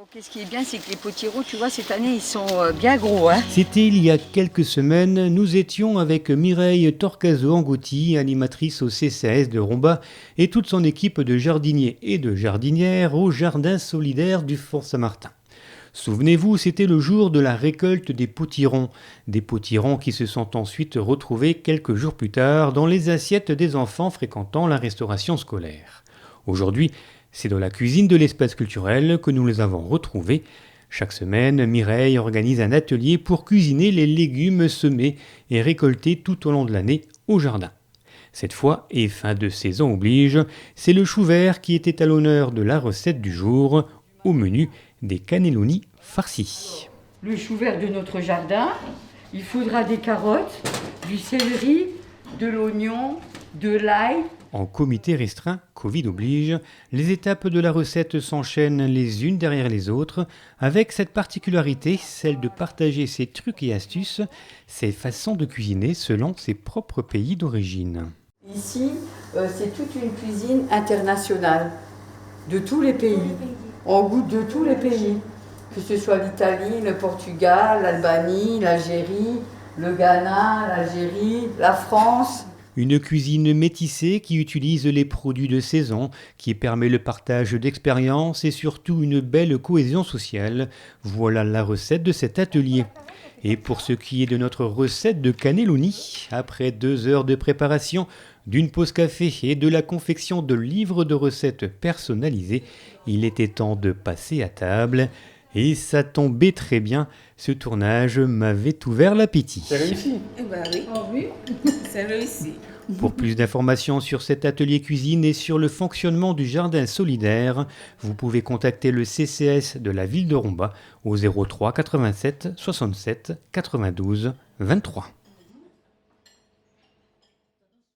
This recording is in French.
Bon, qu'est-ce qui est bien, c'est que les potiron, tu vois, cette année, ils sont bien gros. Hein. C'était il y a quelques semaines, nous étions avec Mireille Torcazo-Angouti, animatrice au CCAS de Romba, et toute son équipe de jardiniers et de jardinières au jardin solidaire du Fort Saint-Martin. Souvenez-vous, c'était le jour de la récolte des potirons qui se sont ensuite retrouvés quelques jours plus tard dans les assiettes des enfants fréquentant la restauration scolaire. Aujourd'hui, c'est dans la cuisine de l'espace culturel que nous les avons retrouvés. Chaque semaine, Mireille organise un atelier pour cuisiner les légumes semés et récoltés tout au long de l'année au jardin. Cette fois, et fin de saison oblige, c'est le chou vert qui était à l'honneur de la recette du jour, au menu des cannelloni farcis. Le chou vert de notre jardin, il faudra des carottes, du céleri, de l'oignon, de l'ail. En comité restreint, Covid oblige, les étapes de la recette s'enchaînent les unes derrière les autres, avec cette particularité, celle de partager ses trucs et astuces, ses façons de cuisiner selon ses propres pays d'origine. Ici, c'est toute une cuisine internationale, de tous les pays. On goûte de tous les pays, que ce soit l'Italie, le Portugal, l'Albanie, l'Algérie, le Ghana, l'Algérie, la France. Une cuisine métissée qui utilise les produits de saison, qui permet le partage d'expériences et surtout une belle cohésion sociale. Voilà la recette de cet atelier. Et pour ce qui est de notre recette de cannelloni, après 2 heures de préparation, d'une pause café et de la confection de livres de recettes personnalisés, il était temps de passer à table. Et ça tombait très bien, ce tournage m'avait ouvert l'appétit. C'est réussi. Eh ben oui. Oh oui, c'est réussi. Pour plus d'informations sur cet atelier cuisine et sur le fonctionnement du jardin solidaire, vous pouvez contacter le CCAS de la ville de Romba au 03 87 67 92 23.